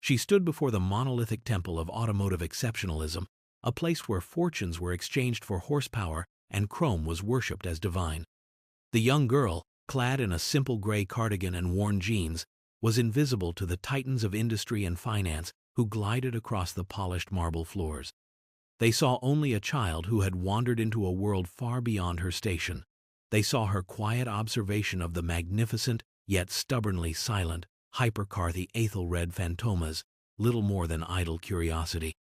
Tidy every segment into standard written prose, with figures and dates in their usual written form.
She stood before the monolithic temple of automotive exceptionalism, a place where fortunes were exchanged for horsepower and chrome was worshipped as divine. The young girl, clad in a simple gray cardigan and worn jeans, was invisible to the titans of industry and finance who glided across the polished marble floors. They saw only a child who had wandered into a world far beyond her station. They saw her quiet observation of the magnificent, yet stubbornly silent, hypercar, the Aethelred Fantomas, little more than idle curiosity.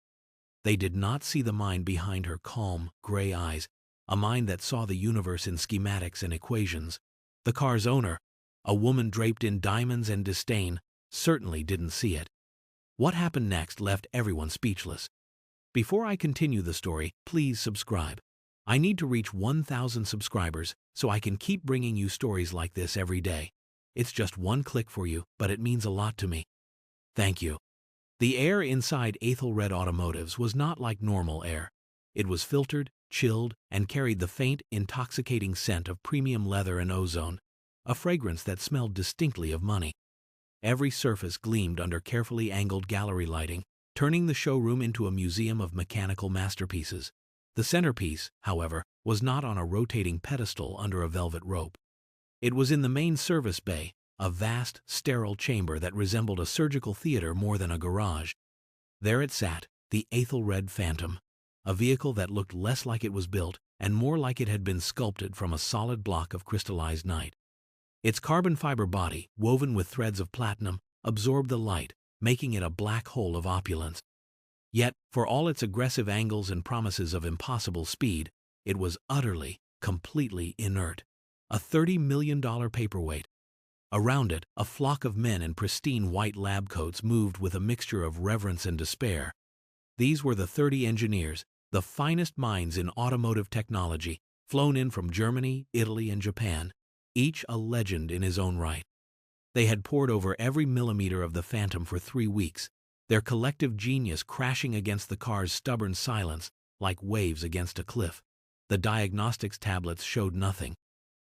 They did not see the mind behind her calm, gray eyes, a mind that saw the universe in schematics and equations. The car's owner, a woman draped in diamonds and disdain, certainly didn't see it. What happened next left everyone speechless. Before I continue the story, please subscribe. I need to reach 1,000 subscribers so I can keep bringing you stories like this every day. It's just one click for you, but it means a lot to me. Thank you. The air inside Aethelred Automotives was not like normal air. It was filtered, chilled, and carried the faint, intoxicating scent of premium leather and ozone, a fragrance that smelled distinctly of money. Every surface gleamed under carefully angled gallery lighting, turning the showroom into a museum of mechanical masterpieces. The centerpiece, however, was not on a rotating pedestal under a velvet rope. It was in the main service bay, a vast, sterile chamber that resembled a surgical theater more than a garage. There it sat, the Aethelred Phantom, a vehicle that looked less like it was built and more like it had been sculpted from a solid block of crystallized night. Its carbon fiber body, woven with threads of platinum, absorbed the light, making it a black hole of opulence. Yet, for all its aggressive angles and promises of impossible speed, it was utterly, completely inert. A $30 million paperweight. Around it, a flock of men in pristine white lab coats moved with a mixture of reverence and despair. These were the 30 engineers, the finest minds in automotive technology, flown in from Germany, Italy, and Japan, each a legend in his own right. They had pored over every millimeter of the Phantom for 3 weeks, their collective genius crashing against the car's stubborn silence like waves against a cliff. The diagnostics tablets showed nothing.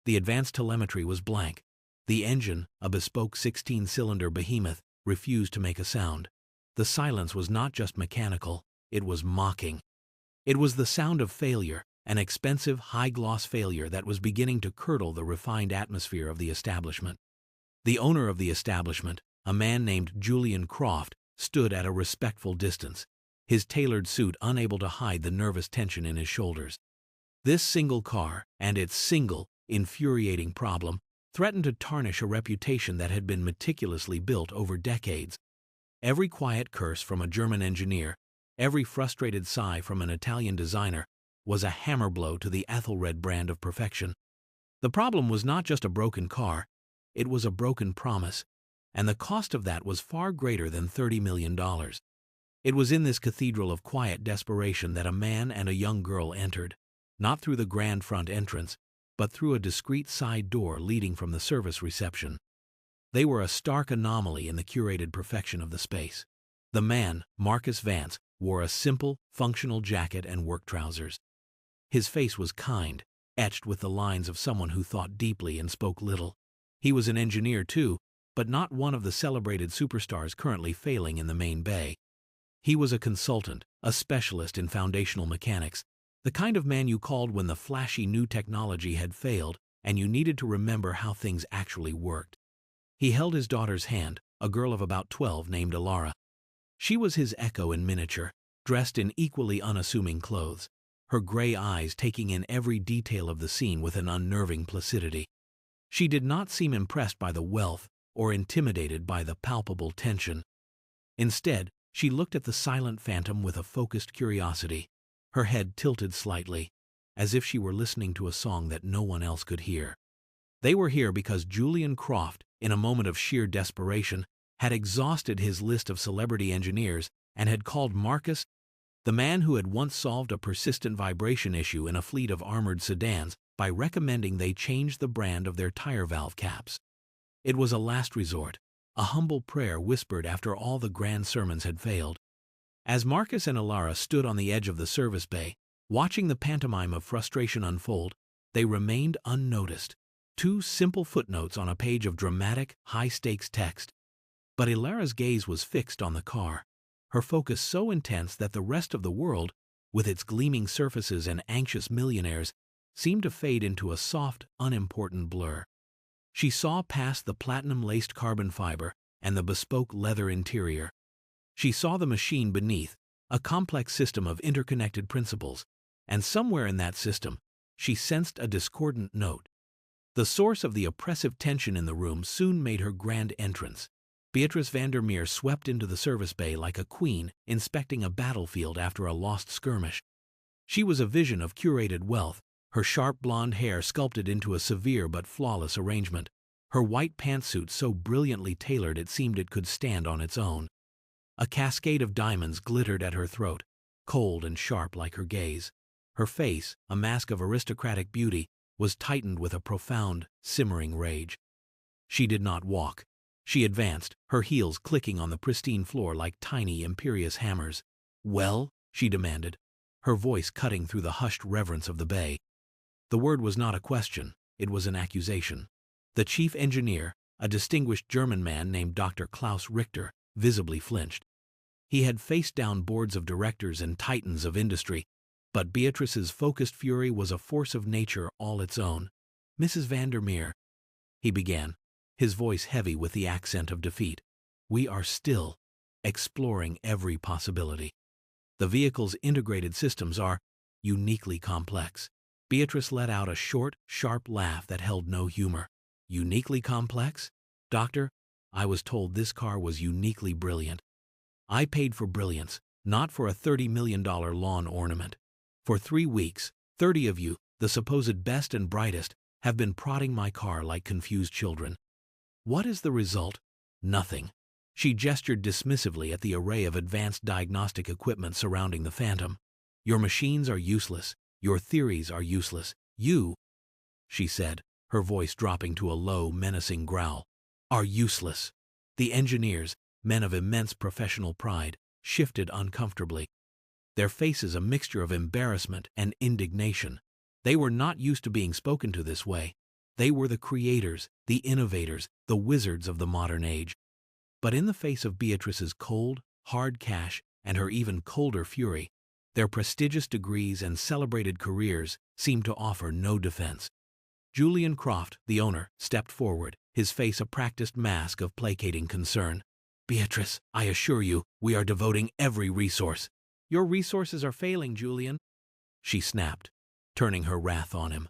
The advanced telemetry was blank. The engine, a bespoke 16-cylinder behemoth, refused to make a sound. The silence was not just mechanical, it was mocking. It was the sound of failure, an expensive, high-gloss failure that was beginning to curdle the refined atmosphere of the establishment. The owner of the establishment, a man named Julian Croft, stood at a respectful distance, his tailored suit unable to hide the nervous tension in his shoulders. This single car, and its single, infuriating problem, threatened to tarnish a reputation that had been meticulously built over decades. Every quiet curse from a German engineer, every frustrated sigh from an Italian designer, was a hammer blow to the Aethelred brand of perfection. The problem was not just a broken car, it was a broken promise, and the cost of that was far greater than $30 million. It was in this cathedral of quiet desperation that a man and a young girl entered, not through the grand front entrance, but through a discreet side door leading from the service reception. They were a stark anomaly in the curated perfection of the space. The man, Marcus Vance, wore a simple, functional jacket and work trousers. His face was kind, etched with the lines of someone who thought deeply and spoke little. He was an engineer too, but not one of the celebrated superstars currently failing in the main bay. He was a consultant, a specialist in foundational mechanics, the kind of man you called when the flashy new technology had failed and you needed to remember how things actually worked. He held his daughter's hand, a girl of about 12 named Alara. She was his echo in miniature, dressed in equally unassuming clothes, her gray eyes taking in every detail of the scene with an unnerving placidity. She did not seem impressed by the wealth or intimidated by the palpable tension. Instead, she looked at the silent Phantom with a focused curiosity, her head tilted slightly, as if she were listening to a song that no one else could hear. They were here because Julian Croft, in a moment of sheer desperation, had exhausted his list of celebrity engineers and had called Marcus, the man who had once solved a persistent vibration issue in a fleet of armored sedans, by recommending they change the brand of their tire valve caps. It was a last resort, a humble prayer whispered after all the grand sermons had failed. As Marcus and Alara stood on the edge of the service bay, watching the pantomime of frustration unfold, they remained unnoticed. 2 simple footnotes on a page of dramatic, high-stakes text. But Ilara's gaze was fixed on the car, her focus so intense that the rest of the world, with its gleaming surfaces and anxious millionaires, seemed to fade into a soft, unimportant blur. She saw past the platinum-laced carbon fiber and the bespoke leather interior. She saw the machine beneath, a complex system of interconnected principles, and somewhere in that system, she sensed a discordant note. The source of the oppressive tension in the room soon made her grand entrance. Beatrice Van Der Meer swept into the service bay like a queen inspecting a battlefield after a lost skirmish. She was a vision of curated wealth, her sharp blonde hair sculpted into a severe but flawless arrangement, her white pantsuit so brilliantly tailored it seemed it could stand on its own. A cascade of diamonds glittered at her throat, cold and sharp like her gaze. Her face, a mask of aristocratic beauty, was tightened with a profound, simmering rage. She did not walk. She advanced, her heels clicking on the pristine floor like tiny, imperious hammers. "Well?" she demanded, her voice cutting through the hushed reverence of the bay. The word was not a question, it was an accusation. The chief engineer, a distinguished German man named Dr. Klaus Richter, visibly flinched. He had faced down boards of directors and titans of industry, but Beatrice's focused fury was a force of nature all its own. "Mrs. Van Der Meer," he began, his voice heavy with the accent of defeat, "we are still exploring every possibility. The vehicle's integrated systems are uniquely complex." Beatrice let out a short, sharp laugh that held no humor. "Uniquely complex? Doctor, I was told this car was uniquely brilliant. I paid for brilliance, not for a $30 million lawn ornament. For 3 weeks, 30 of you, the supposed best and brightest, have been prodding my car like confused children. What is the result? Nothing." She gestured dismissively at the array of advanced diagnostic equipment surrounding the Phantom. "Your machines are useless. Your theories are useless. You," she said, her voice dropping to a low, menacing growl, "are useless." The engineers, men of immense professional pride, shifted uncomfortably, their faces a mixture of embarrassment and indignation. They were not used to being spoken to this way. They were the creators, the innovators, the wizards of the modern age. But in the face of Beatrice's cold, hard cash and her even colder fury, their prestigious degrees and celebrated careers seemed to offer no defense. Julian Croft, the owner, stepped forward, his face a practiced mask of placating concern. "Beatrice, I assure you, we are devoting every resource." "Your resources are failing, Julian," she snapped, turning her wrath on him.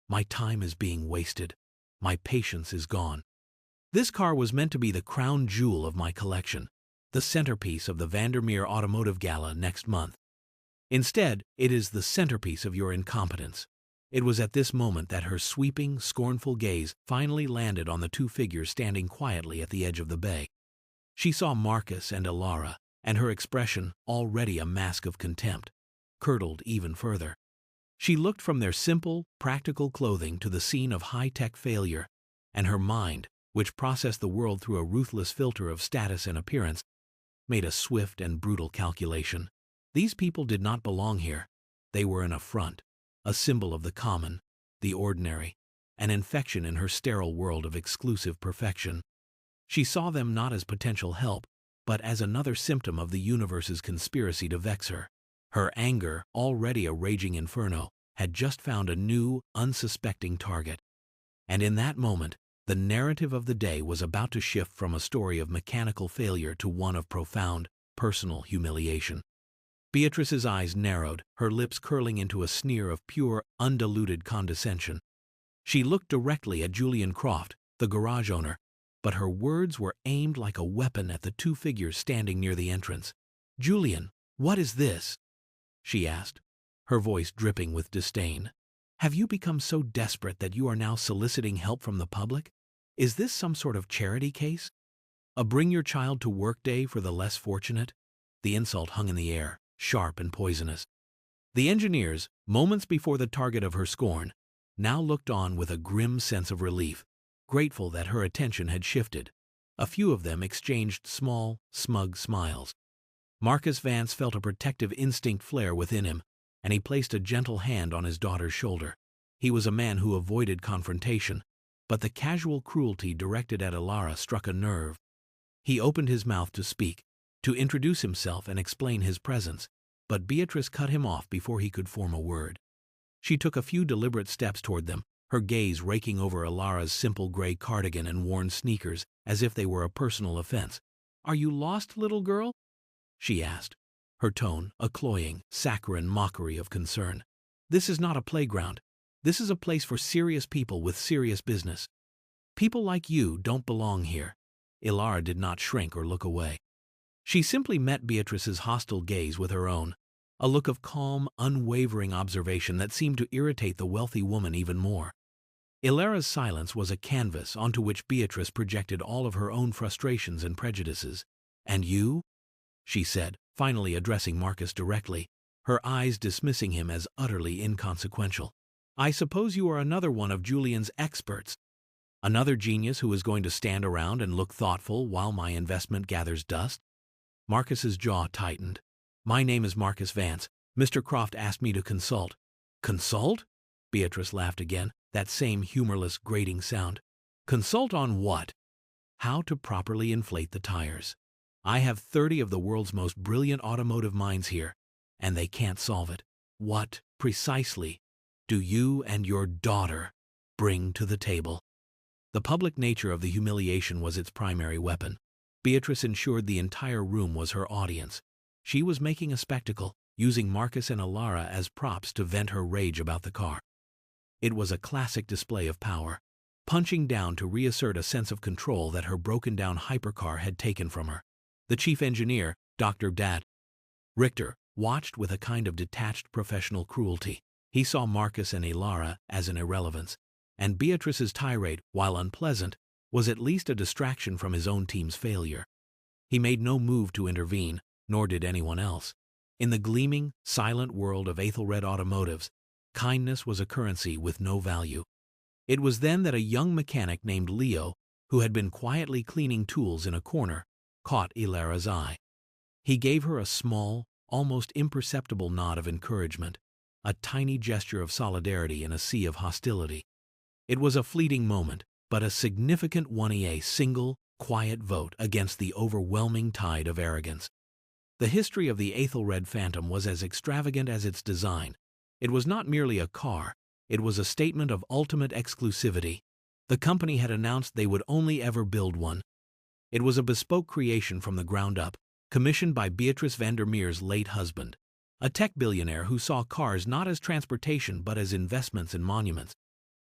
"My time is being wasted. My patience is gone. This car was meant to be the crown jewel of my collection, the centerpiece of the Van Der Meer Automotive Gala next month. Instead, it is the centerpiece of your incompetence." It was at this moment that her sweeping, scornful gaze finally landed on the two figures standing quietly at the edge of the bay. She saw Marcus and Ilara, and her expression, already a mask of contempt, curdled even further. She looked from their simple, practical clothing to the scene of high-tech failure, and her mind, which processed the world through a ruthless filter of status and appearance, made a swift and brutal calculation. These people did not belong here. They were an affront, a symbol of the common, the ordinary, an infection in her sterile world of exclusive perfection. She saw them not as potential help, but as another symptom of the universe's conspiracy to vex her. Her anger, already a raging inferno, had just found a new, unsuspecting target. And in that moment, the narrative of the day was about to shift from a story of mechanical failure to one of profound, personal humiliation. Beatrice's eyes narrowed, her lips curling into a sneer of pure, undiluted condescension. She looked directly at Julian Croft, the garage owner, but her words were aimed like a weapon at the two figures standing near the entrance. "Julian, what is this?" she asked, her voice dripping with disdain. "Have you become so desperate that you are now soliciting help from the public? Is this some sort of charity case? A bring-your-child-to-work day for the less fortunate?" The insult hung in the air, sharp and poisonous. The engineers, moments before the target of her scorn, now looked on with a grim sense of relief, grateful that her attention had shifted. A few of them exchanged small, smug smiles. Marcus Vance felt a protective instinct flare within him, and he placed a gentle hand on his daughter's shoulder. He was a man who avoided confrontation, but the casual cruelty directed at Ilara struck a nerve. He opened his mouth to speak, to introduce himself and explain his presence, but Beatrice cut him off before he could form a word. She took a few deliberate steps toward them, her gaze raking over Aethelred's simple gray cardigan and worn sneakers as if they were a personal offense. "Are you lost, little girl?" she asked, her tone a cloying, saccharine mockery of concern. "This is not a playground. This is a place for serious people with serious business. People like you don't belong here." Aethelred did not shrink or look away. She simply met Beatrice's hostile gaze with her own, a look of calm, unwavering observation that seemed to irritate the wealthy woman even more. Aethelred's silence was a canvas onto which Beatrice projected all of her own frustrations and prejudices. "And you?" she said, finally addressing Marcus directly, her eyes dismissing him as utterly inconsequential. "I suppose you are another one of Julian's experts. Another genius who is going to stand around and look thoughtful while my investment gathers dust?" Marcus's jaw tightened. "My name is Marcus Vance. Mr. Croft asked me to consult." "Consult?" Beatrice laughed again, that same humorless, grating sound. "Consult on what?" "How to properly inflate the tires. I have 30 of the world's most brilliant automotive minds here, and they can't solve it. What, precisely, do you and your daughter bring to the table?" The public nature of the humiliation was its primary weapon. Beatrice ensured the entire room was her audience. She was making a spectacle, using Marcus and Alara as props to vent her rage about the car. It was a classic display of power, punching down to reassert a sense of control that her broken-down hypercar had taken from her. The chief engineer, Dr. Dat Richter, watched with a kind of detached professional cruelty. He saw Marcus and Alara as an irrelevance, and Beatrice's tirade, while unpleasant, was at least a distraction from his own team's failure. He made no move to intervene, nor did anyone else. In the gleaming, silent world of Aethelred Automotives, kindness was a currency with no value. It was then that a young mechanic named Leo, who had been quietly cleaning tools in a corner, caught Alara's eye. He gave her a small, almost imperceptible nod of encouragement, a tiny gesture of solidarity in a sea of hostility. It was a fleeting moment, but a significant one, a single, quiet vote against the overwhelming tide of arrogance. The history of the Aethelred Phantom was as extravagant as its design. It was not merely a car, it was a statement of ultimate exclusivity. The company had announced they would only ever build one. It was a bespoke creation from the ground up, commissioned by Beatrice Van Der Meer's late husband, a tech billionaire who saw cars not as transportation but as investments in monuments.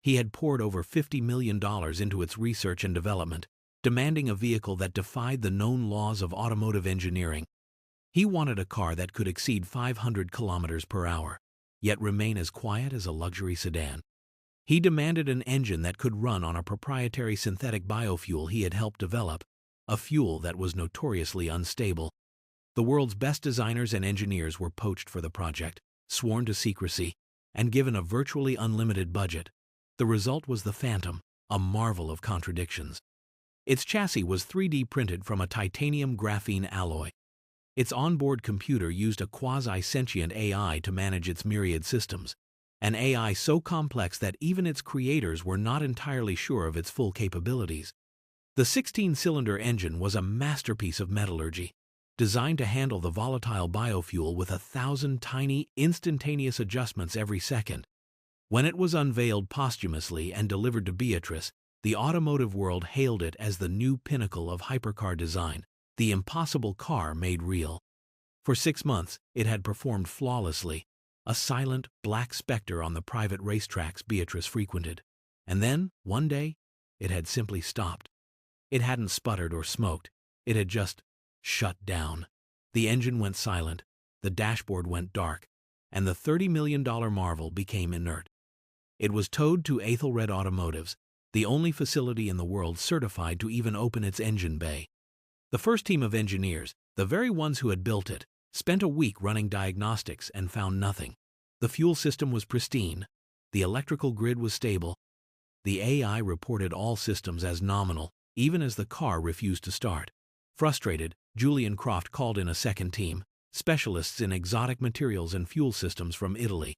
He had poured over $50 million into its research and development, demanding a vehicle that defied the known laws of automotive engineering. He wanted a car that could exceed 500 kilometers per hour, yet remain as quiet as a luxury sedan. He demanded an engine that could run on a proprietary synthetic biofuel he had helped develop, a fuel that was notoriously unstable. The world's best designers and engineers were poached for the project, sworn to secrecy, and given a virtually unlimited budget. The result was the Phantom, a marvel of contradictions. Its chassis was 3D printed from a titanium graphene alloy. Its onboard computer used a quasi-sentient AI to manage its myriad systems, an AI so complex that even its creators were not entirely sure of its full capabilities. The 16-cylinder engine was a masterpiece of metallurgy, designed to handle the volatile biofuel with 1,000 tiny, instantaneous adjustments every second. When it was unveiled posthumously and delivered to Beatrice, the automotive world hailed it as the new pinnacle of hypercar design, the impossible car made real. For 6 months, it had performed flawlessly, a silent, black specter on the private racetracks Beatrice frequented. And then, one day, it had simply stopped. It hadn't sputtered or smoked, it had just shut down. The engine went silent, the dashboard went dark, and the $30 million marvel became inert. It was towed to Aethelred Automotives, the only facility in the world certified to even open its engine bay. The first team of engineers, the very ones who had built it, spent a week running diagnostics and found nothing. The fuel system was pristine, the electrical grid was stable. The AI reported all systems as nominal, even as the car refused to start. Frustrated, Julian Croft called in a second team, specialists in exotic materials and fuel systems from Italy.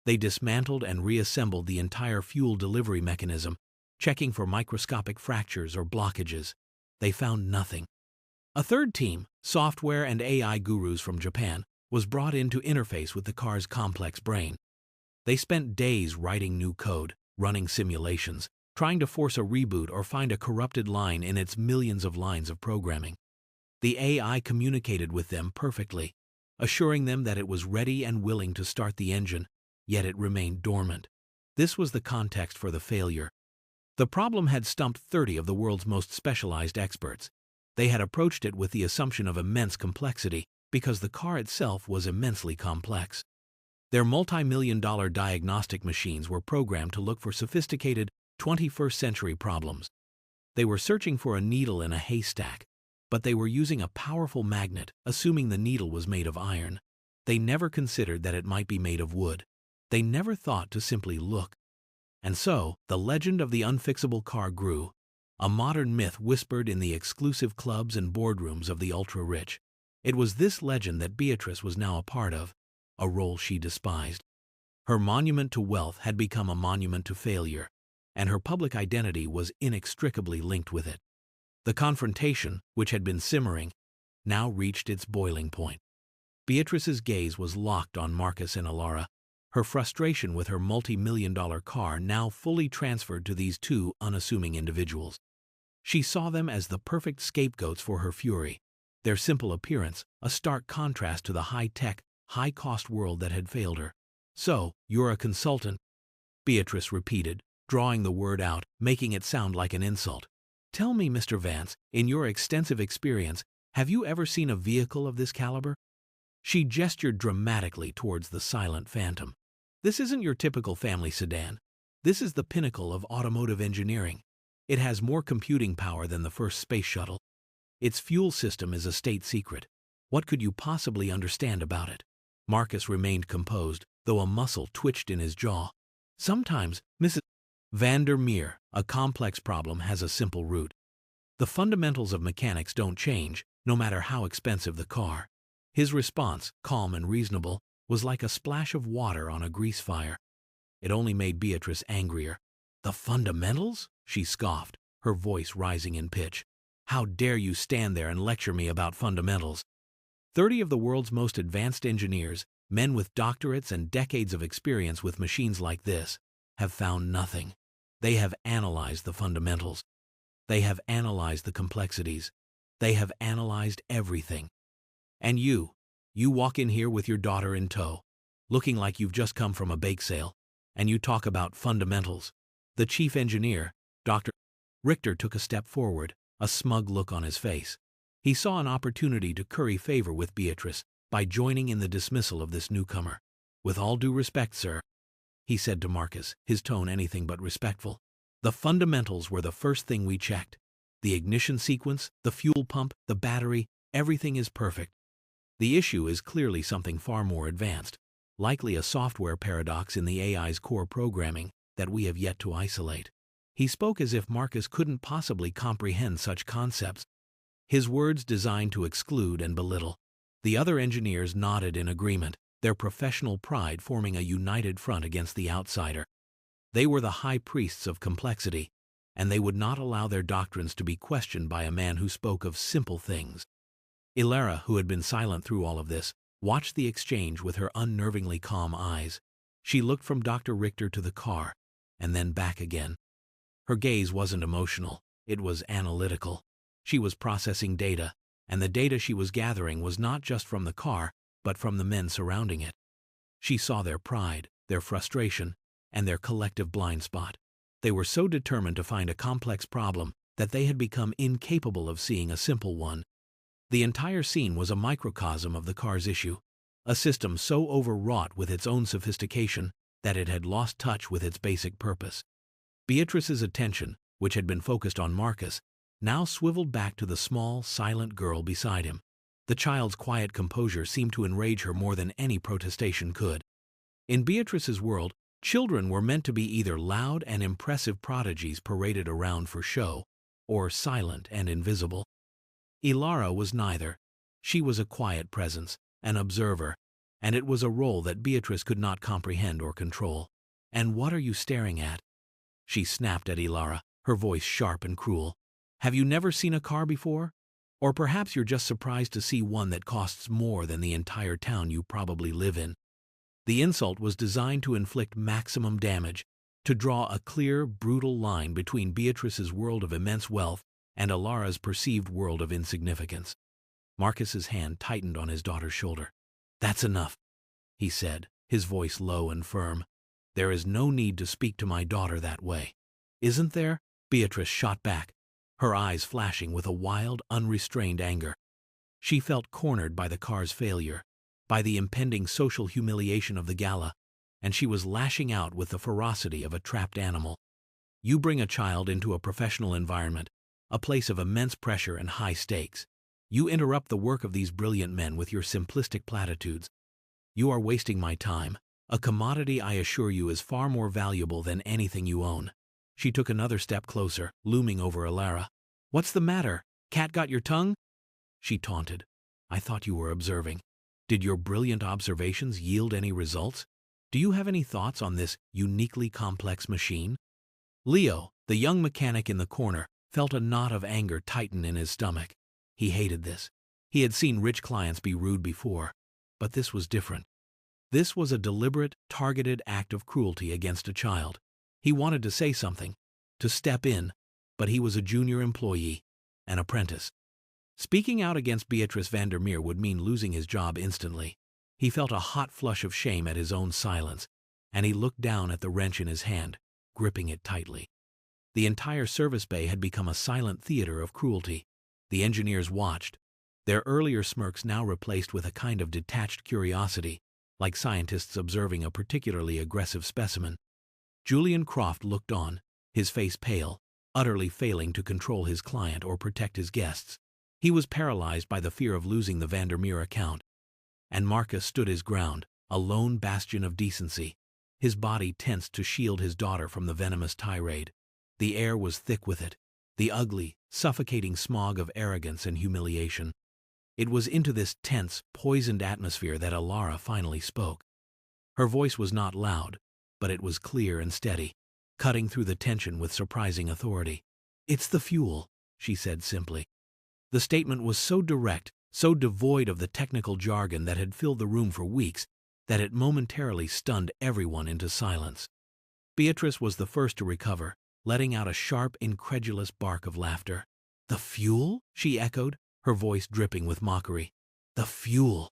They dismantled and reassembled the entire fuel delivery mechanism, checking for microscopic fractures or blockages. They found nothing. A third team, software and AI gurus from Japan, was brought in to interface with the car's complex brain. They spent days writing new code, running simulations, trying to force a reboot or find a corrupted line in its millions of lines of programming. The AI communicated with them perfectly, assuring them that it was ready and willing to start the engine, yet it remained dormant. This was the context for the failure. The problem had stumped 30 of the world's most specialized experts. They had approached it with the assumption of immense complexity because the car itself was immensely complex. Their multi-million-dollar diagnostic machines were programmed to look for sophisticated 21st-century problems. They were searching for a needle in a haystack, but they were using a powerful magnet, assuming the needle was made of iron. They never considered that it might be made of wood. They never thought to simply look. And so, the legend of the unfixable car grew, a modern myth whispered in the exclusive clubs and boardrooms of the ultra-rich. It was this legend that Beatrice was now a part of, a role she despised. Her monument to wealth had become a monument to failure, and her public identity was inextricably linked with it. The confrontation, which had been simmering, now reached its boiling point. Beatrice's gaze was locked on Marcus and Alara, her frustration with her multi-million-dollar car now fully transferred to these two unassuming individuals. She saw them as the perfect scapegoats for her fury, their simple appearance a stark contrast to the high-tech, high-cost world that had failed her. "So, you're a consultant," Beatrice repeated, drawing the word out, making it sound like an insult. "Tell me, Mr. Vance, in your extensive experience, have you ever seen a vehicle of this caliber?" She gestured dramatically towards the silent phantom. "This isn't your typical family sedan. This is the pinnacle of automotive engineering. It has more computing power than the first space shuttle. Its fuel system is a state secret. What could you possibly understand about it?" Marcus remained composed, though a muscle twitched in his jaw. "Sometimes, Mrs. Van Der Meer, a complex problem has a simple root. The fundamentals of mechanics don't change, no matter how expensive the car." His response, calm and reasonable, was like a splash of water on a grease fire. It only made Beatrice angrier. "The fundamentals?" she scoffed, her voice rising in pitch. "How dare you stand there and lecture me about fundamentals? 30 of the world's most advanced engineers, men with doctorates and decades of experience with machines like this, have found nothing. They have analyzed the fundamentals. They have analyzed the complexities. They have analyzed everything. And you walk in here with your daughter in tow, looking like you've just come from a bake sale, and you talk about fundamentals." The chief engineer, Dr. Richter, took a step forward, a smug look on his face. He saw an opportunity to curry favor with Beatrice by joining in the dismissal of this newcomer. "With all due respect, sir," he said to Marcus, his tone anything but respectful, "the fundamentals were the first thing we checked. The ignition sequence, the fuel pump, the battery, everything is perfect. The issue is clearly something far more advanced, likely a software paradox in the AI's core programming that we have yet to isolate." He spoke as if Marcus couldn't possibly comprehend such concepts, his words designed to exclude and belittle. The other engineers nodded in agreement, their professional pride forming a united front against the outsider. They were the high priests of complexity, and they would not allow their doctrines to be questioned by a man who spoke of simple things. Alara, who had been silent through all of this, watched the exchange with her unnervingly calm eyes. She looked from Dr. Richter to the car, and then back again. Her gaze wasn't emotional, it was analytical. She was processing data, and the data she was gathering was not just from the car, but from the men surrounding it. She saw their pride, their frustration, and their collective blind spot. They were so determined to find a complex problem that they had become incapable of seeing a simple one. The entire scene was a microcosm of the car's issue, a system so overwrought with its own sophistication that it had lost touch with its basic purpose. Beatrice's attention, which had been focused on Marcus, now swiveled back to the small, silent girl beside him. The child's quiet composure seemed to enrage her more than any protestation could. In Beatrice's world, children were meant to be either loud and impressive prodigies paraded around for show, or silent and invisible. Alara was neither. She was a quiet presence, an observer, and it was a role that Beatrice could not comprehend or control. "And what are you staring at?" she snapped at Alara, her voice sharp and cruel. "Have you never seen a car before? Or perhaps you're just surprised to see one that costs more than the entire town you probably live in. The insult was designed to inflict maximum damage, to draw a clear, brutal line between Beatrice's world of immense wealth and Alara's perceived world of insignificance. Marcus's hand tightened on his daughter's shoulder. "That's enough," he said, his voice low and firm. "There is no need to speak to my daughter that way." "Isn't there?" Beatrice shot back, her eyes flashing with a wild, unrestrained anger. She felt cornered by the car's failure, by the impending social humiliation of the gala, and she was lashing out with the ferocity of a trapped animal. "You bring a child into a professional environment, a place of immense pressure and high stakes. You interrupt the work of these brilliant men with your simplistic platitudes. You are wasting my time, a commodity I assure you is far more valuable than anything you own." She took another step closer, looming over Alara. "What's the matter? Cat got your tongue?" she taunted. "I thought you were observing. Did your brilliant observations yield any results? Do you have any thoughts on this uniquely complex machine?" Leo, the young mechanic in the corner, felt a knot of anger tighten in his stomach. He hated this. He had seen rich clients be rude before, but this was different. This was a deliberate, targeted act of cruelty against a child. He wanted to say something, to step in, but he was a junior employee, an apprentice. Speaking out against Beatrice Van Der Meer would mean losing his job instantly. He felt a hot flush of shame at his own silence, and he looked down at the wrench in his hand, gripping it tightly. The entire service bay had become a silent theater of cruelty. The engineers watched, their earlier smirks now replaced with a kind of detached curiosity, like scientists observing a particularly aggressive specimen. Julian Croft looked on, his face pale, utterly failing to control his client or protect his guests. He was paralyzed by the fear of losing the Van Der Meer account. And Marcus stood his ground, a lone bastion of decency, his body tensed to shield his daughter from the venomous tirade. The air was thick with it, the ugly, suffocating smog of arrogance and humiliation. It was into this tense, poisoned atmosphere that Alara finally spoke. Her voice was not loud, but it was clear and steady, cutting through the tension with surprising authority. "It's the fuel," she said simply. The statement was so direct, so devoid of the technical jargon that had filled the room for weeks, that it momentarily stunned everyone into silence. Beatrice was the first to recover, letting out a sharp, incredulous bark of laughter. "The fuel?" she echoed, her voice dripping with mockery. "The fuel!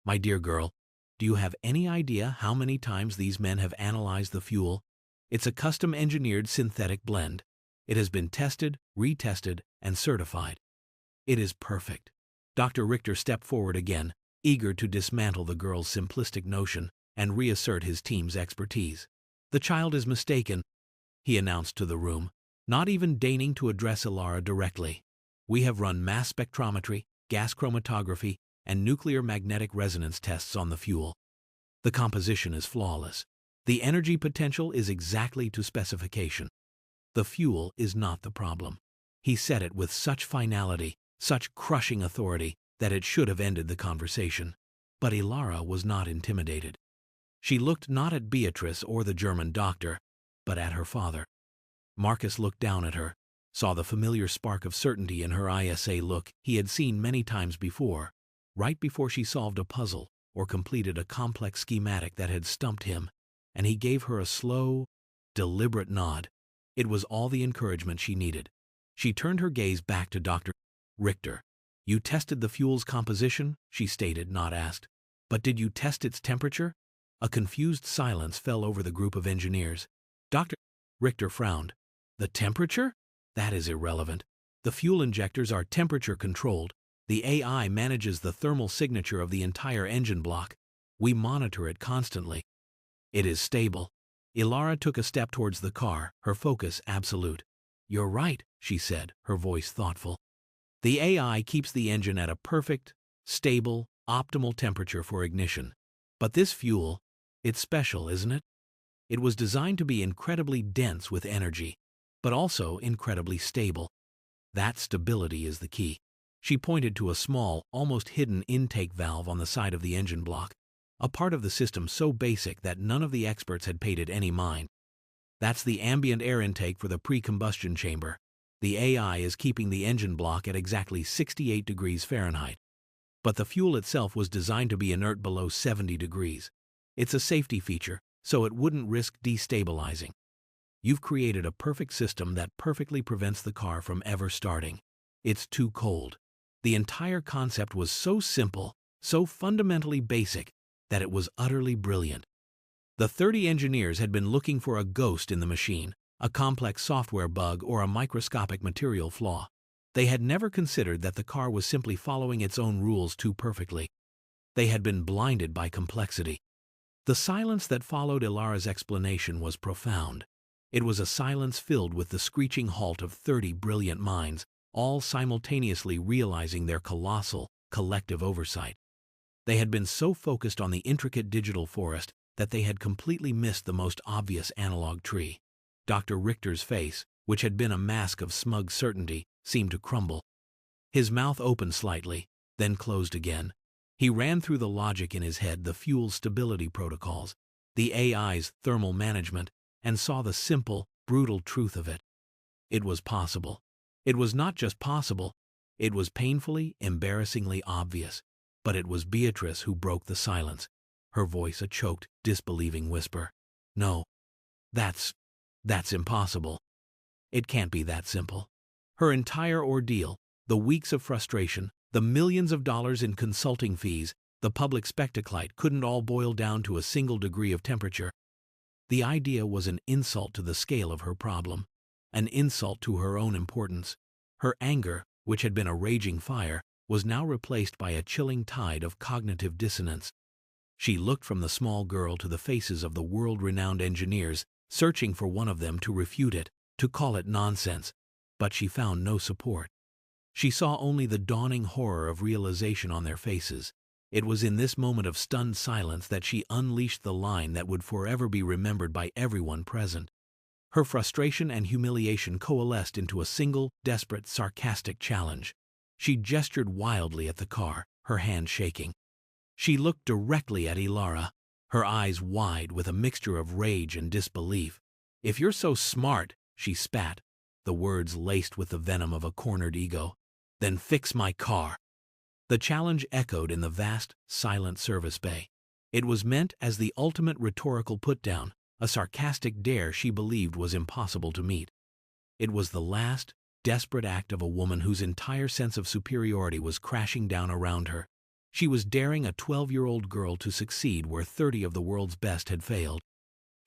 My dear girl, do you have any idea how many times these men have analyzed the fuel? It's a custom-engineered synthetic blend. It has been tested, retested, and certified. It is perfect." Dr. Richter stepped forward again, eager to dismantle the girl's simplistic notion and reassert his team's expertise. "The child is mistaken," he announced to the room, not even deigning to address Alara directly. "We have run mass spectrometry, gas chromatography, and nuclear magnetic resonance tests on the fuel. The composition is flawless. The energy potential is exactly to specification. The fuel is not the problem." He said it with such finality, such crushing authority, that it should have ended the conversation. But Alara was not intimidated. She looked not at Beatrice or the German doctor, but at her father. Marcus looked down at her, saw the familiar spark of certainty in her ISA look he had seen many times before, right before she solved a puzzle or completed a complex schematic that had stumped him, and he gave her a slow, deliberate nod. It was all the encouragement she needed. She turned her gaze back to Dr. Richter. "You tested the fuel's composition," she stated, not asked. "But did you test its temperature?" A confused silence fell over the group of engineers. Dr. Richter frowned. "The temperature? That is irrelevant. The fuel injectors are temperature-controlled. The AI manages the thermal signature of the entire engine block. We monitor it constantly. It is stable." Alara took a step towards the car, her focus absolute. "You're right," she said, her voice thoughtful. "The AI keeps the engine at a perfect, stable, optimal temperature for ignition. But this fuel, it's special, isn't it? It was designed to be incredibly dense with energy, but also incredibly stable. That stability is the key." She pointed to a small, almost hidden intake valve on the side of the engine block, a part of the system so basic that none of the experts had paid it any mind. "That's the ambient air intake for the pre-combustion chamber. The AI is keeping the engine block at exactly 68 degrees Fahrenheit. But the fuel itself was designed to be inert below 70 degrees. It's a safety feature, so it wouldn't risk destabilizing. You've created a perfect system that perfectly prevents the car from ever starting. It's too cold. The entire concept was so simple, so fundamentally basic, that it was utterly brilliant. The 30 engineers had been looking for a ghost in the machine, a complex software bug or a microscopic material flaw. They had never considered that the car was simply following its own rules too perfectly. They had been blinded by complexity. The silence that followed Ilara's explanation was profound. It was a silence filled with the screeching halt of 30 brilliant minds, all simultaneously realizing their colossal, collective oversight. They had been so focused on the intricate digital forest that they had completely missed the most obvious analog tree. Dr. Richter's face, which had been a mask of smug certainty, seemed to crumble. His mouth opened slightly, then closed again. He ran through the logic in his head, the fuel stability protocols, the AI's thermal management, and saw the simple, brutal truth of it. It was possible. It was not just possible, it was painfully, embarrassingly obvious. But it was Beatrice who broke the silence, her voice a choked, disbelieving whisper. No, that's impossible. It can't be that simple. Her entire ordeal, the weeks of frustration, the millions of dollars in consulting fees, the public spectacle couldn't all boil down to a single degree of temperature. The idea was an insult to the scale of her problem, an insult to her own importance. Her anger, which had been a raging fire, was now replaced by a chilling tide of cognitive dissonance. She looked from the small girl to the faces of the world-renowned engineers, searching for one of them to refute it, to call it nonsense, but she found no support. She saw only the dawning horror of realization on their faces. It was in this moment of stunned silence that she unleashed the line that would forever be remembered by everyone present. Her frustration and humiliation coalesced into a single, desperate, sarcastic challenge. She gestured wildly at the car, her hand shaking. She looked directly at Ilara, her eyes wide with a mixture of rage and disbelief. "If you're so smart," she spat, the words laced with the venom of a cornered ego, "then fix my car." The challenge echoed in the vast, silent service bay. It was meant as the ultimate rhetorical put-down, a sarcastic dare she believed was impossible to meet. It was the last, desperate act of a woman whose entire sense of superiority was crashing down around her. She was daring a 12-year-old girl to succeed where 30 of the world's best had failed.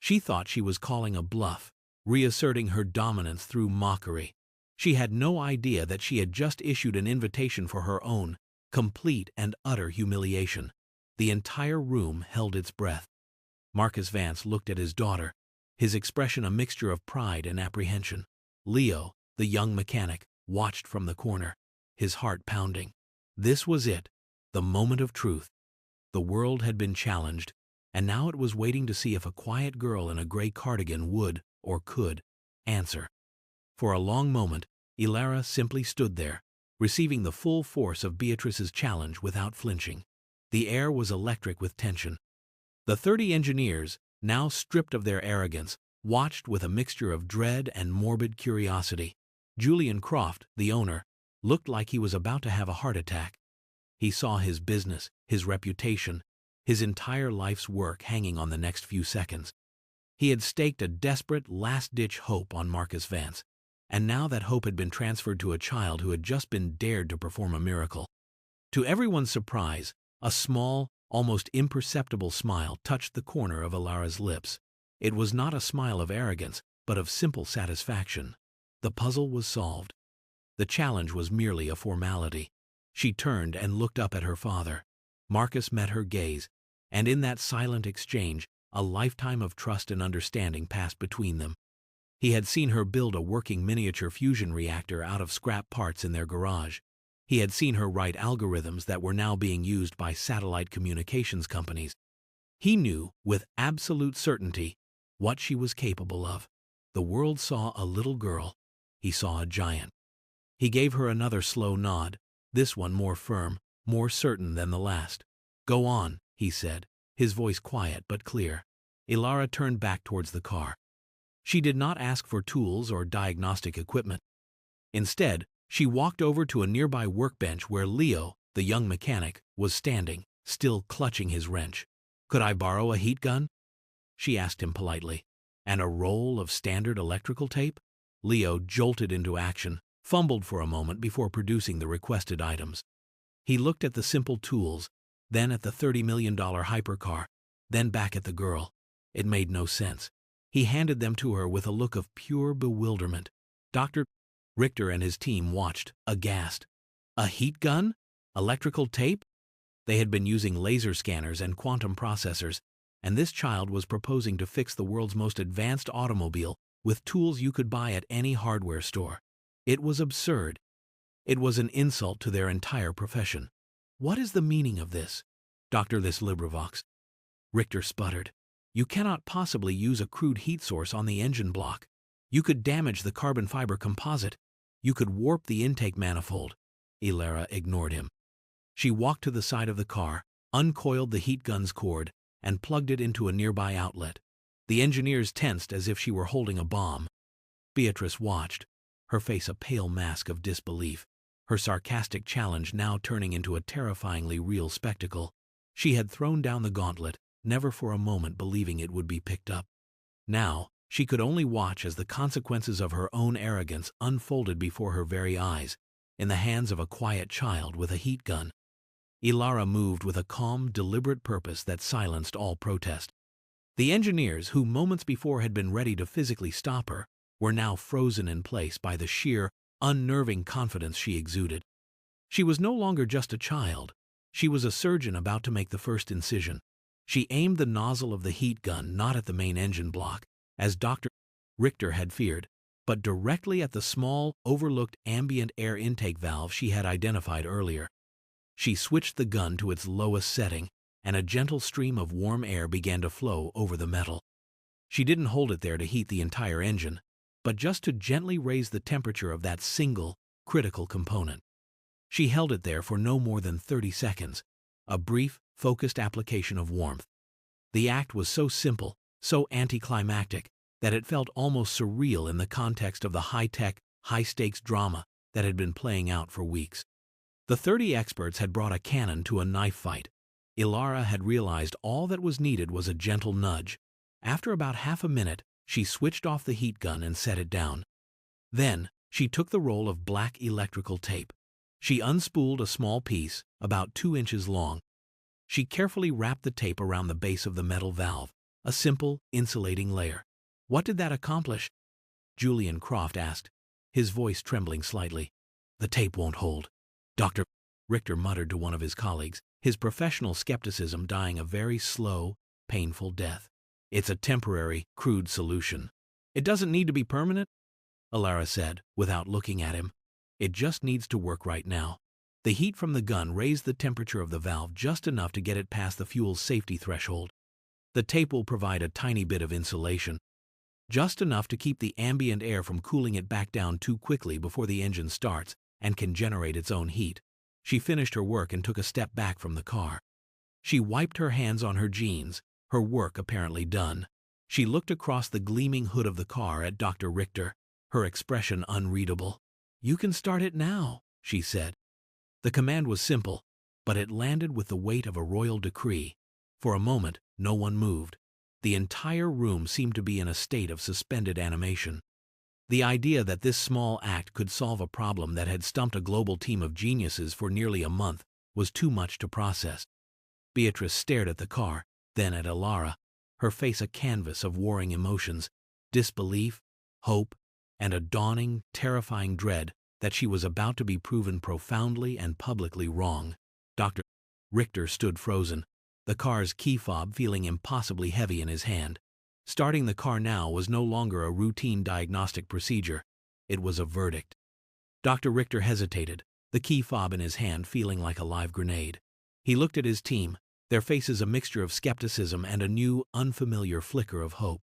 She thought she was calling a bluff, reasserting her dominance through mockery. She had no idea that she had just issued an invitation for her own, complete and utter humiliation. The entire room held its breath. Marcus Vance looked at his daughter, his expression a mixture of pride and apprehension. Leo, the young mechanic, watched from the corner, his heart pounding. This was it, the moment of truth. The world had been challenged, and now it was waiting to see if a quiet girl in a gray cardigan would, or could, answer. For a long moment, Ilara simply stood there, receiving the full force of Beatrice's challenge without flinching. The air was electric with tension. The 30 engineers, now stripped of their arrogance, watched with a mixture of dread and morbid curiosity. Julian Croft, the owner, looked like he was about to have a heart attack. He saw his business, his reputation, his entire life's work hanging on the next few seconds. He had staked a desperate, last-ditch hope on Marcus Vance, and now that hope had been transferred to a child who had just been dared to perform a miracle. To everyone's surprise, a small, almost imperceptible smile touched the corner of Ilara's lips. It was not a smile of arrogance, but of simple satisfaction. The puzzle was solved. The challenge was merely a formality. She turned and looked up at her father. Marcus met her gaze, and in that silent exchange, a lifetime of trust and understanding passed between them. He had seen her build a working miniature fusion reactor out of scrap parts in their garage. He had seen her write algorithms that were now being used by satellite communications companies. He knew, with absolute certainty, what she was capable of. The world saw a little girl. He saw a giant. He gave her another slow nod, this one more firm, more certain than the last. "Go on," he said, his voice quiet but clear. Ilara turned back towards the car. She did not ask for tools or diagnostic equipment. Instead, she walked over to a nearby workbench where Leo, the young mechanic, was standing, still clutching his wrench. "Could I borrow a heat gun?" she asked him politely. "And a roll of standard electrical tape?" Leo jolted into action, fumbled for a moment before producing the requested items. He looked at the simple tools, then at the $30 million hypercar, then back at the girl. It made no sense. He handed them to her with a look of pure bewilderment. Dr. Richter and his team watched, aghast. A heat gun? Electrical tape? They had been using laser scanners and quantum processors, and this child was proposing to fix the world's most advanced automobile with tools you could buy at any hardware store. It was absurd. It was an insult to their entire profession. "What is the meaning of this?" "Dr. This LibriVox." Richter sputtered. "You cannot possibly use a crude heat source on the engine block. You could damage the carbon fiber composite. You could warp the intake manifold." Ilara ignored him. She walked to the side of the car, uncoiled the heat gun's cord, and plugged it into a nearby outlet. The engineers tensed as if she were holding a bomb. Beatrice watched, her face a pale mask of disbelief, her sarcastic challenge now turning into a terrifyingly real spectacle. She had thrown down the gauntlet, never for a moment believing it would be picked up. Now, she could only watch as the consequences of her own arrogance unfolded before her very eyes, in the hands of a quiet child with a heat gun. Ilara moved with a calm, deliberate purpose that silenced all protest. The engineers, who moments before had been ready to physically stop her, were now frozen in place by the sheer, unnerving confidence she exuded. She was no longer just a child. She was a surgeon about to make the first incision. She aimed the nozzle of the heat gun not at the main engine block, as Dr. Richter had feared, but directly at the small, overlooked ambient air intake valve she had identified earlier. She switched the gun to its lowest setting, and a gentle stream of warm air began to flow over the metal. She didn't hold it there to heat the entire engine, but just to gently raise the temperature of that single, critical component. She held it there for no more than 30 seconds, a brief, focused application of warmth. The act was so simple, so anticlimactic, that it felt almost surreal in the context of the high-tech, high-stakes drama that had been playing out for weeks. The 30 experts had brought a cannon to a knife fight. Ilara had realized all that was needed was a gentle nudge. After about half a minute, she switched off the heat gun and set it down. Then, she took the roll of black electrical tape. She unspooled a small piece, about 2 inches long. She carefully wrapped the tape around the base of the metal valve, a simple, insulating layer. "What did that accomplish?" Julian Croft asked, his voice trembling slightly. "The tape won't hold." Dr. Richter muttered to one of his colleagues, his professional skepticism dying a very slow, painful death. "It's a temporary, crude solution." "It doesn't need to be permanent?" Ilara said, without looking at him. "It just needs to work right now." The heat from the gun raised the temperature of the valve just enough to get it past the fuel's safety threshold. The tape will provide a tiny bit of insulation, just enough to keep the ambient air from cooling it back down too quickly before the engine starts and can generate its own heat. She finished her work and took a step back from the car. She wiped her hands on her jeans, her work apparently done. She looked across the gleaming hood of the car at Dr. Richter, her expression unreadable. "You can start it now," she said. The command was simple, but it landed with the weight of a royal decree. For a moment, no one moved. The entire room seemed to be in a state of suspended animation. The idea that this small act could solve a problem that had stumped a global team of geniuses for nearly a month was too much to process. Beatrice stared at the car, then at Ilara, her face a canvas of warring emotions, disbelief, hope, and a dawning, terrifying dread that she was about to be proven profoundly and publicly wrong. Dr. Richter stood frozen, the car's key fob feeling impossibly heavy in his hand. Starting the car now was no longer a routine diagnostic procedure. It was a verdict. Dr. Richter hesitated, the key fob in his hand feeling like a live grenade. He looked at his team, their faces a mixture of skepticism and a new, unfamiliar flicker of hope.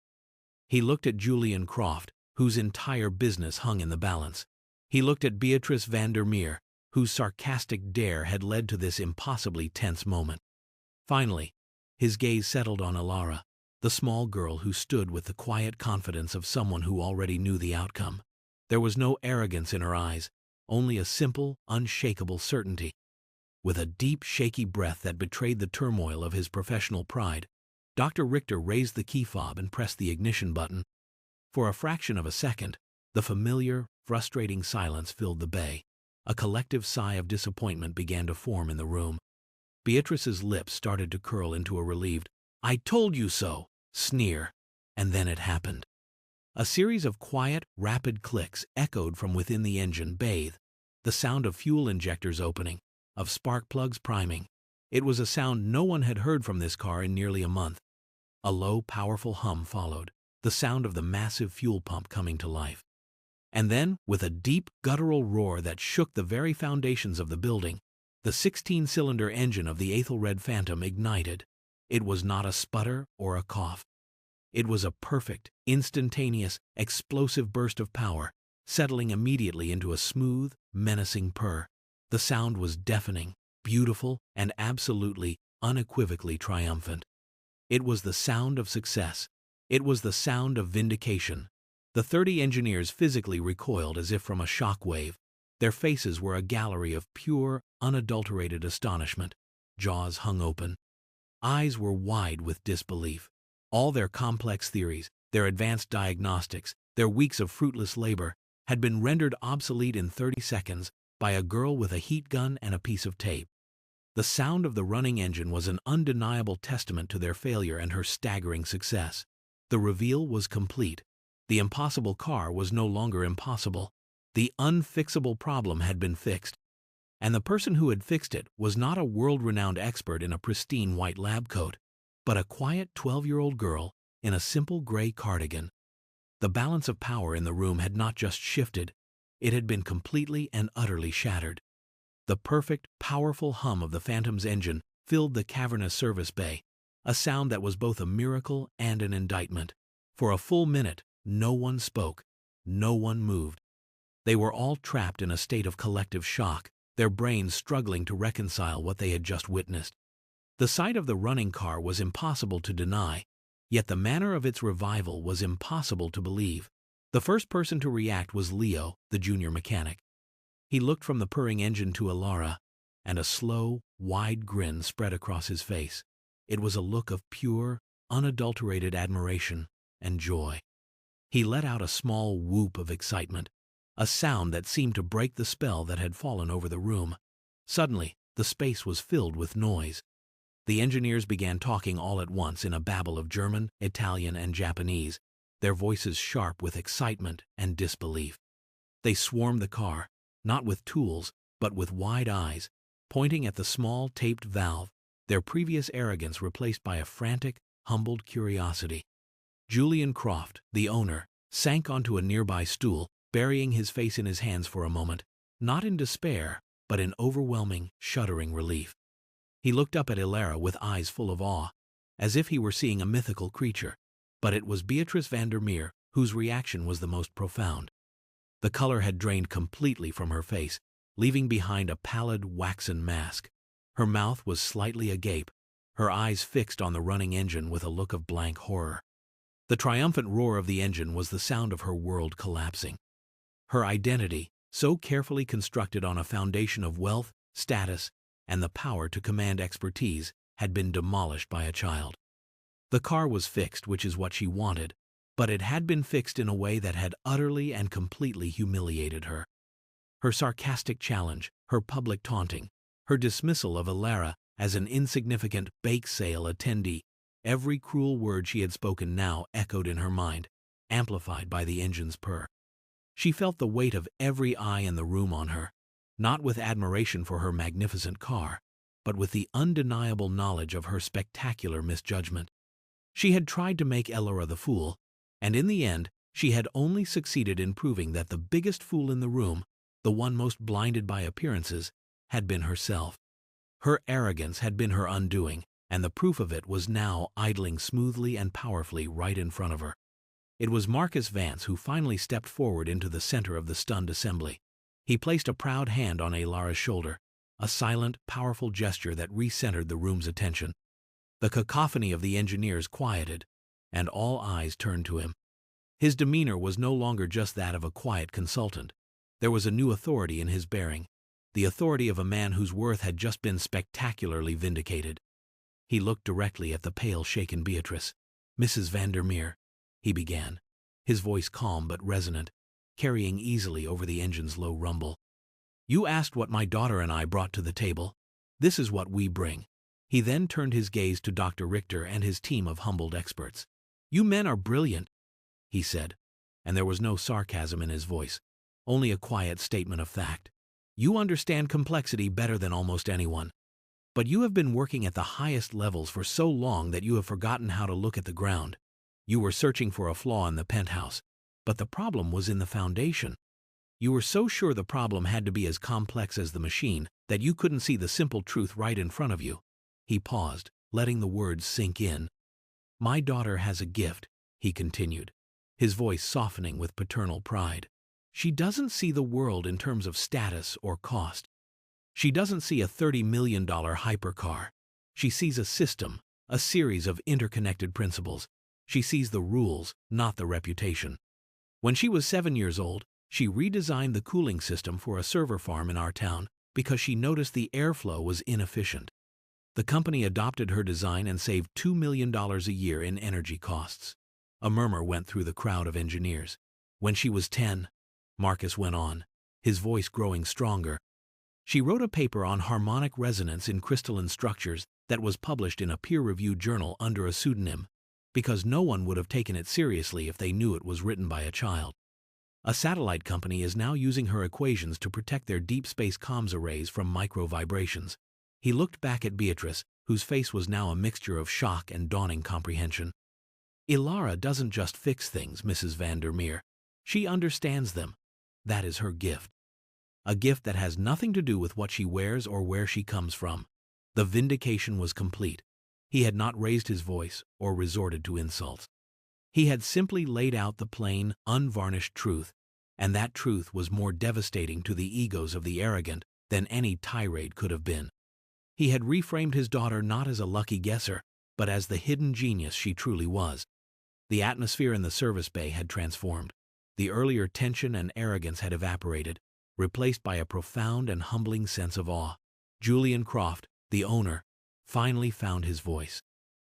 He looked at Julian Croft, whose entire business hung in the balance. He looked at Beatrice Van Der Meer, whose sarcastic dare had led to this impossibly tense moment. Finally, his gaze settled on Ilara, the small girl who stood with the quiet confidence of someone who already knew the outcome. There was no arrogance in her eyes, only a simple, unshakable certainty. With a deep, shaky breath that betrayed the turmoil of his professional pride, Dr. Richter raised the key fob and pressed the ignition button. For a fraction of a second, the familiar, frustrating silence filled the bay. A collective sigh of disappointment began to form in the room. Beatrice's lips started to curl into a relieved, "I told you so," sneer. And then it happened. A series of quiet, rapid clicks echoed from within the engine bay, the sound of fuel injectors opening, of spark plugs priming. It was a sound no one had heard from this car in nearly a month. A low, powerful hum followed, the sound of the massive fuel pump coming to life. And then, with a deep, guttural roar that shook the very foundations of the building, the 16-cylinder engine of the Aethelred Phantom ignited. It was not a sputter or a cough. It was a perfect, instantaneous, explosive burst of power, settling immediately into a smooth, menacing purr. The sound was deafening, beautiful, and absolutely, unequivocally triumphant. It was the sound of success. It was the sound of vindication. The 30 engineers physically recoiled as if from a shock wave. Their faces were a gallery of pure, unadulterated astonishment. Jaws hung open. Eyes were wide with disbelief. All their complex theories, their advanced diagnostics, their weeks of fruitless labor, had been rendered obsolete in 30 seconds by a girl with a heat gun and a piece of tape. The sound of the running engine was an undeniable testament to their failure and her staggering success. The reveal was complete. The impossible car was no longer impossible. The unfixable problem had been fixed. And the person who had fixed it was not a world-renowned expert in a pristine white lab coat, but a quiet 12-year-old girl in a simple gray cardigan. The balance of power in the room had not just shifted, it had been completely and utterly shattered. The perfect, powerful hum of the Phantom's engine filled the cavernous service bay, a sound that was both a miracle and an indictment. For a full minute, no one spoke, no one moved. They were all trapped in a state of collective shock, their brains struggling to reconcile what they had just witnessed. The sight of the running car was impossible to deny, yet the manner of its revival was impossible to believe. The first person to react was Leo, the junior mechanic. He looked from the purring engine to Alara, and a slow, wide grin spread across his face. It was a look of pure, unadulterated admiration and joy. He let out a small whoop of excitement, a sound that seemed to break the spell that had fallen over the room. Suddenly, the space was filled with noise. The engineers began talking all at once in a babble of German, Italian, and Japanese, their voices sharp with excitement and disbelief. They swarmed the car, not with tools, but with wide eyes, pointing at the small taped valve, their previous arrogance replaced by a frantic, humbled curiosity. Julian Croft, the owner, sank onto a nearby stool, burying his face in his hands for a moment, not in despair, but in overwhelming, shuddering relief. He looked up at Alara with eyes full of awe, as if he were seeing a mythical creature, but it was Beatrice Van Der Meer whose reaction was the most profound. The color had drained completely from her face, leaving behind a pallid, waxen mask. Her mouth was slightly agape, her eyes fixed on the running engine with a look of blank horror. The triumphant roar of the engine was the sound of her world collapsing. Her identity, so carefully constructed on a foundation of wealth, status, and the power to command expertise, had been demolished by a child. The car was fixed, which is what she wanted, but it had been fixed in a way that had utterly and completely humiliated her. Her sarcastic challenge, her public taunting, her dismissal of Alara as an insignificant bake sale attendee, every cruel word she had spoken now echoed in her mind, amplified by the engine's purr. She felt the weight of every eye in the room on her, not with admiration for her magnificent car, but with the undeniable knowledge of her spectacular misjudgment. She had tried to make Alara the fool, and in the end, she had only succeeded in proving that the biggest fool in the room, the one most blinded by appearances, had been herself. Her arrogance had been her undoing, and the proof of it was now idling smoothly and powerfully right in front of her. It was Marcus Vance who finally stepped forward into the center of the stunned assembly. He placed a proud hand on Alara's shoulder, a silent, powerful gesture that recentered the room's attention. The cacophony of the engineers quieted, and all eyes turned to him. His demeanor was no longer just that of a quiet consultant. There was a new authority in his bearing, the authority of a man whose worth had just been spectacularly vindicated. He looked directly at the pale, shaken Beatrice. "Mrs. Van Der Meer," he began, his voice calm but resonant, carrying easily over the engine's low rumble. "You asked what my daughter and I brought to the table. This is what we bring." He then turned his gaze to Dr. Richter and his team of humbled experts. "You men are brilliant," he said, and there was no sarcasm in his voice, only a quiet statement of fact. "You understand complexity better than almost anyone. But you have been working at the highest levels for so long that you have forgotten how to look at the ground. You were searching for a flaw in the penthouse, but the problem was in the foundation. You were so sure the problem had to be as complex as the machine that you couldn't see the simple truth right in front of you." He paused, letting the words sink in. "My daughter has a gift," he continued, his voice softening with paternal pride. "She doesn't see the world in terms of status or cost. She doesn't see a $30 million hypercar. She sees a system, a series of interconnected principles. She sees the rules, not the reputation. When she was 7 years old, she redesigned the cooling system for a server farm in our town because she noticed the airflow was inefficient. The company adopted her design and saved $2 million a year in energy costs." A murmur went through the crowd of engineers. "When she was 10, Marcus went on, his voice growing stronger, "she wrote a paper on harmonic resonance in crystalline structures that was published in a peer-reviewed journal under a pseudonym, because no one would have taken it seriously if they knew it was written by a child. A satellite company is now using her equations to protect their deep space comms arrays from micro-vibrations." He looked back at Beatrice, whose face was now a mixture of shock and dawning comprehension. "Ilara doesn't just fix things, Mrs. Van Der Meer. She understands them. That is her gift. A gift that has nothing to do with what she wears or where she comes from." The vindication was complete. He had not raised his voice or resorted to insults. He had simply laid out the plain, unvarnished truth, and that truth was more devastating to the egos of the arrogant than any tirade could have been. He had reframed his daughter not as a lucky guesser, but as the hidden genius she truly was. The atmosphere in the service bay had transformed. The earlier tension and arrogance had evaporated, replaced by a profound and humbling sense of awe. Julian Croft, the owner, finally found his voice.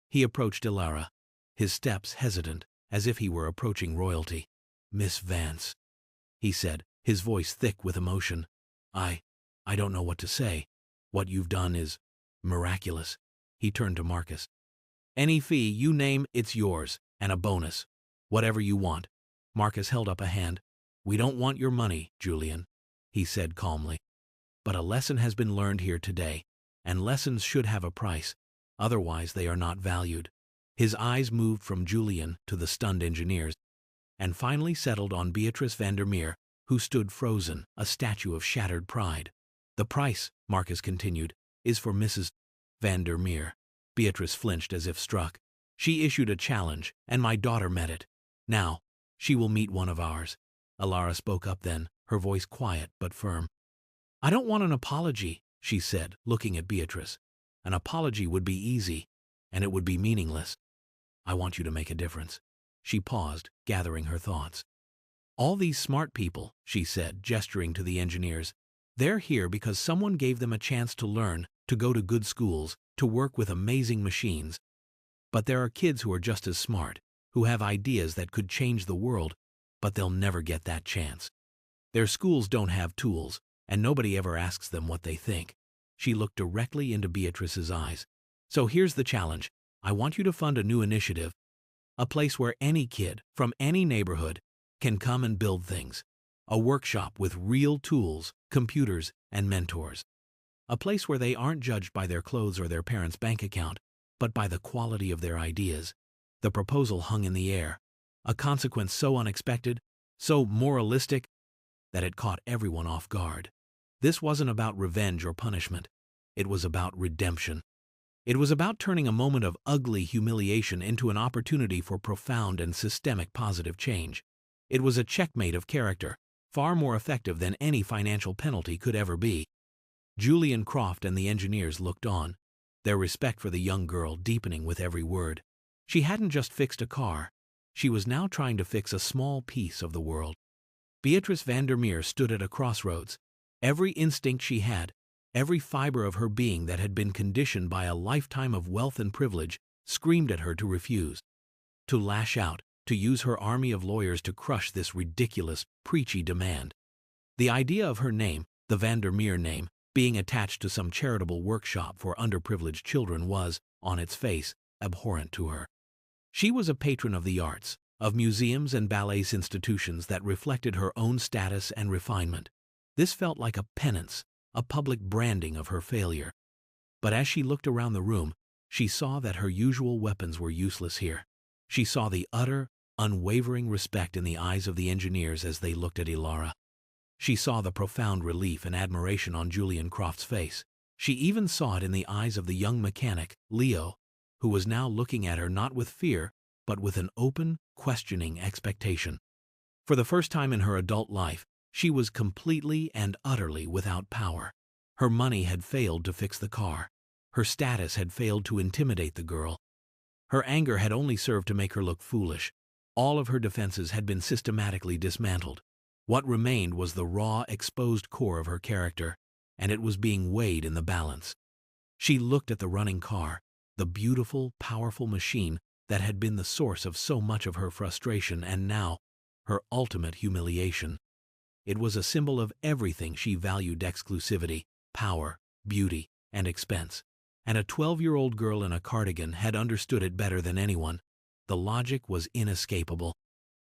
He approached Ilara, his steps hesitant, as if he were approaching royalty. "Miss Vance," he said, his voice thick with emotion. I don't know what to say. What you've done is miraculous." He turned to Marcus. "Any fee you name, it's yours, and a bonus. Whatever you want." Marcus held up a hand. "We don't want your money, Julian," he said calmly. "But a lesson has been learned here today, and lessons should have a price. Otherwise they are not valued." His eyes moved from Julian to the stunned engineers, and finally settled on Beatrice Van Der Meer, who stood frozen, a statue of shattered pride. "The price," Marcus continued, "is for Mrs. Van Der Meer." Beatrice flinched as if struck. "She issued a challenge, and my daughter met it. Now, she will meet one of ours." Ilara spoke up then, her voice quiet but firm. "I don't want an apology," she said, looking at Beatrice. "An apology would be easy, and it would be meaningless. I want you to make a difference." She paused, gathering her thoughts. "All these smart people," she said, gesturing to the engineers, "they're here because someone gave them a chance to learn, to go to good schools, to work with amazing machines. But there are kids who are just as smart, who have ideas that could change the world, but they'll never get that chance. Their schools don't have tools, and nobody ever asks them what they think." She looked directly into Beatrice's eyes. "So here's the challenge. I want you to fund a new initiative, a place where any kid, from any neighborhood, can come and build things. A workshop with real tools, computers, and mentors. A place where they aren't judged by their clothes or their parents' bank account, but by the quality of their ideas." The proposal hung in the air, a consequence so unexpected, so moralistic, that it caught everyone off guard. This wasn't about revenge or punishment. It was about redemption. It was about turning a moment of ugly humiliation into an opportunity for profound and systemic positive change. It was a checkmate of character, far more effective than any financial penalty could ever be. Julian Croft and the engineers looked on, their respect for the young girl deepening with every word. She hadn't just fixed a car, She was now trying to fix a small piece of the world. Beatrice Van Der Meer stood at a crossroads. Every instinct she had, every fiber of her being that had been conditioned by a lifetime of wealth and privilege, screamed at her to refuse, to lash out, to use her army of lawyers to crush this ridiculous, preachy demand. The idea of her name, the Van Der Meer name, being attached to some charitable workshop for underprivileged children was, on its face, abhorrent to her. She was a patron of the arts, of museums and ballets institutions that reflected her own status and refinement. This felt like a penance, a public branding of her failure. But as she looked around the room, she saw that her usual weapons were useless here. She saw the utter, unwavering respect in the eyes of the engineers as they looked at Ilara. She saw the profound relief and admiration on Julian Croft's face. She even saw it in the eyes of the young mechanic, Leo, who was now looking at her not with fear, but with an open, questioning expectation. For the first time in her adult life, she was completely and utterly without power. Her money had failed to fix the car. Her status had failed to intimidate the girl. Her anger had only served to make her look foolish. All of her defenses had been systematically dismantled. What remained was the raw, exposed core of her character, and it was being weighed in the balance. She looked at the running car, the beautiful, powerful machine that had been the source of so much of her frustration and now, her ultimate humiliation. It was a symbol of everything she valued: exclusivity, power, beauty, and expense. And a 12-year-old girl in a cardigan had understood it better than anyone. The logic was inescapable.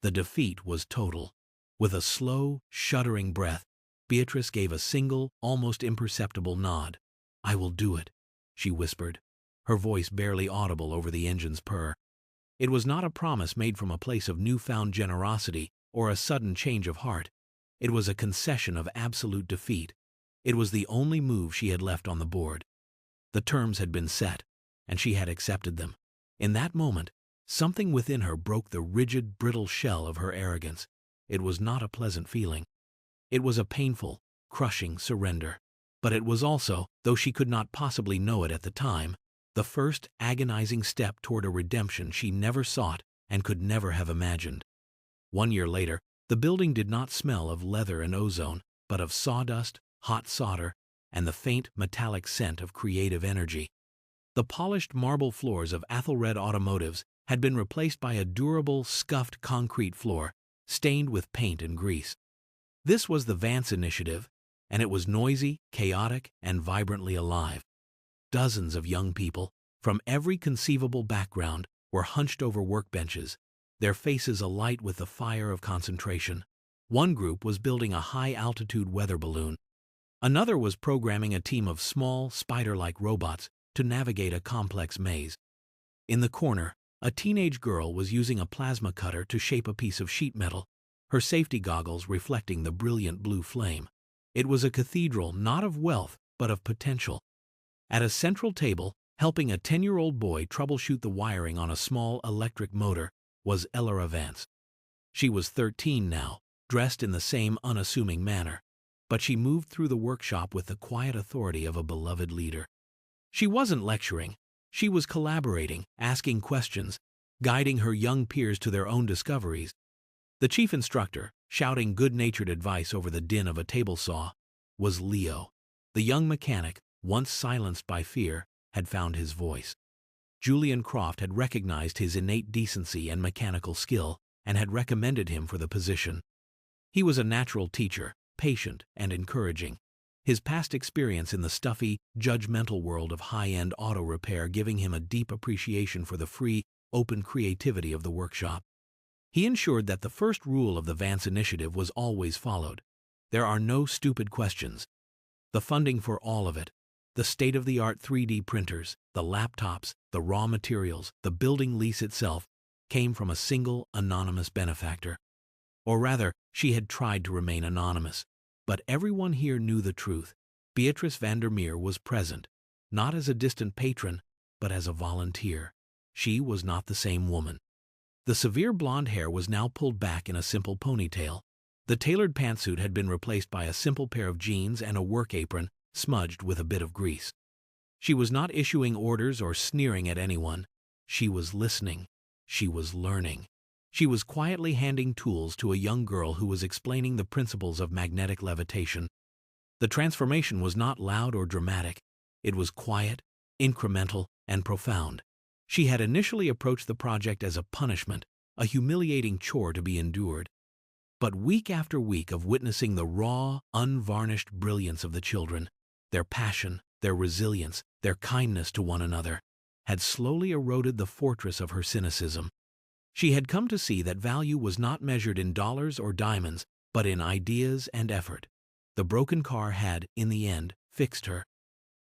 The defeat was total. With a slow, shuddering breath, Beatrice gave a single, almost imperceptible nod. "I will do it," she whispered, her voice barely audible over the engine's purr. It was not a promise made from a place of newfound generosity or a sudden change of heart. It was a concession of absolute defeat. It was the only move she had left on the board. The terms had been set, and she had accepted them. In that moment, something within her broke the rigid, brittle shell of her arrogance. It was not a pleasant feeling. It was a painful, crushing surrender. But it was also, though she could not possibly know it at the time, the first agonizing step toward a redemption she never sought and could never have imagined. 1 year later, the building did not smell of leather and ozone, but of sawdust, hot solder, and the faint metallic scent of creative energy. The polished marble floors of Aethelred Automotives had been replaced by a durable, scuffed concrete floor, stained with paint and grease. This was the Vance Initiative, and it was noisy, chaotic, and vibrantly alive. Dozens of young people, from every conceivable background, were hunched over workbenches, their faces alight with the fire of concentration. One group was building a high-altitude weather balloon. Another was programming a team of small, spider-like robots to navigate a complex maze. In the corner, a teenage girl was using a plasma cutter to shape a piece of sheet metal, her safety goggles reflecting the brilliant blue flame. It was a cathedral not of wealth, but of potential. At a central table, helping a 10-year-old boy troubleshoot the wiring on a small electric motor, was Ilara Vance. She was 13 now, dressed in the same unassuming manner, but she moved through the workshop with the quiet authority of a beloved leader. She wasn't lecturing. She was collaborating, asking questions, guiding her young peers to their own discoveries. The chief instructor, shouting good-natured advice over the din of a table saw, was Leo. The young mechanic, once silenced by fear, had found his voice. Julian Croft had recognized his innate decency and mechanical skill and had recommended him for the position. He was a natural teacher, patient and encouraging, his past experience in the stuffy, judgmental world of high-end auto repair giving him a deep appreciation for the free, open creativity of the workshop. He ensured that the first rule of the Vance Initiative was always followed. There are no stupid questions. The funding for all of it, the state-of-the-art 3D printers, the laptops, the raw materials, the building lease itself, came from a single, anonymous benefactor. Or rather, she had tried to remain anonymous. But everyone here knew the truth. Beatrice Van Der Meer was present, not as a distant patron, but as a volunteer. She was not the same woman. The severe blonde hair was now pulled back in a simple ponytail. The tailored pantsuit had been replaced by a simple pair of jeans and a work apron, smudged with a bit of grease. She was not issuing orders or sneering at anyone. She was listening. She was learning. She was quietly handing tools to a young girl who was explaining the principles of magnetic levitation. The transformation was not loud or dramatic. It was quiet, incremental, and profound. She had initially approached the project as a punishment, a humiliating chore to be endured. But week after week of witnessing the raw, unvarnished brilliance of the children, their passion, their resilience, their kindness to one another, had slowly eroded the fortress of her cynicism. She had come to see that value was not measured in dollars or diamonds, but in ideas and effort. The broken car had, in the end, fixed her.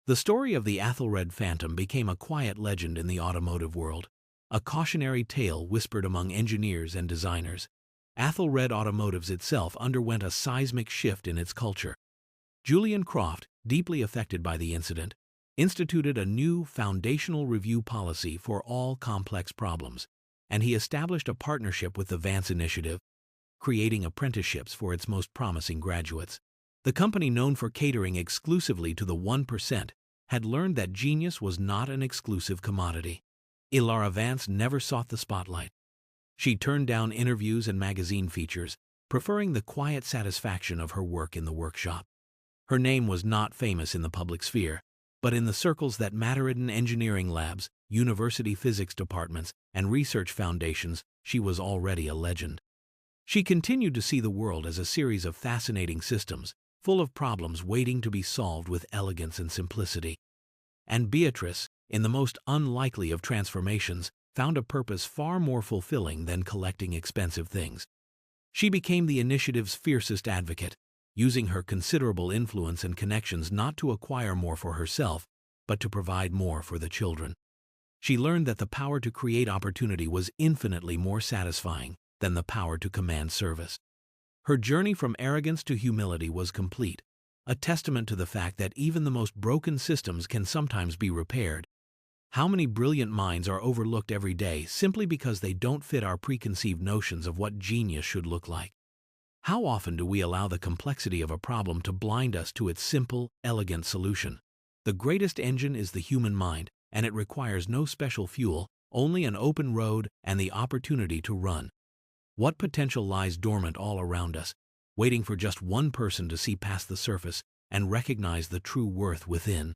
The story of the Aethelred Phantom became a quiet legend in the automotive world, a cautionary tale whispered among engineers and designers. Aethelred Automotives itself underwent a seismic shift in its culture. Julian Croft, deeply affected by the incident, instituted a new foundational review policy for all complex problems, and he established a partnership with the Vance Initiative, creating apprenticeships for its most promising graduates. The company, known for catering exclusively to the 1%, had learned that genius was not an exclusive commodity. Ilara Vance never sought the spotlight. She turned down interviews and magazine features, preferring the quiet satisfaction of her work in the workshop. Her name was not famous in the public sphere, but in the circles that mattered in engineering labs, university physics departments, and research foundations, she was already a legend. She continued to see the world as a series of fascinating systems, full of problems waiting to be solved with elegance and simplicity. And Beatrice, in the most unlikely of transformations, found a purpose far more fulfilling than collecting expensive things. She became the initiative's fiercest advocate, using her considerable influence and connections not to acquire more for herself, but to provide more for the children. She learned that the power to create opportunity was infinitely more satisfying than the power to command service. Her journey from arrogance to humility was complete, a testament to the fact that even the most broken systems can sometimes be repaired. How many brilliant minds are overlooked every day simply because they don't fit our preconceived notions of what genius should look like? How often do we allow the complexity of a problem to blind us to its simple, elegant solution? The greatest engine is the human mind, and it requires no special fuel, only an open road and the opportunity to run. What potential lies dormant all around us, waiting for just one person to see past the surface and recognize the true worth within?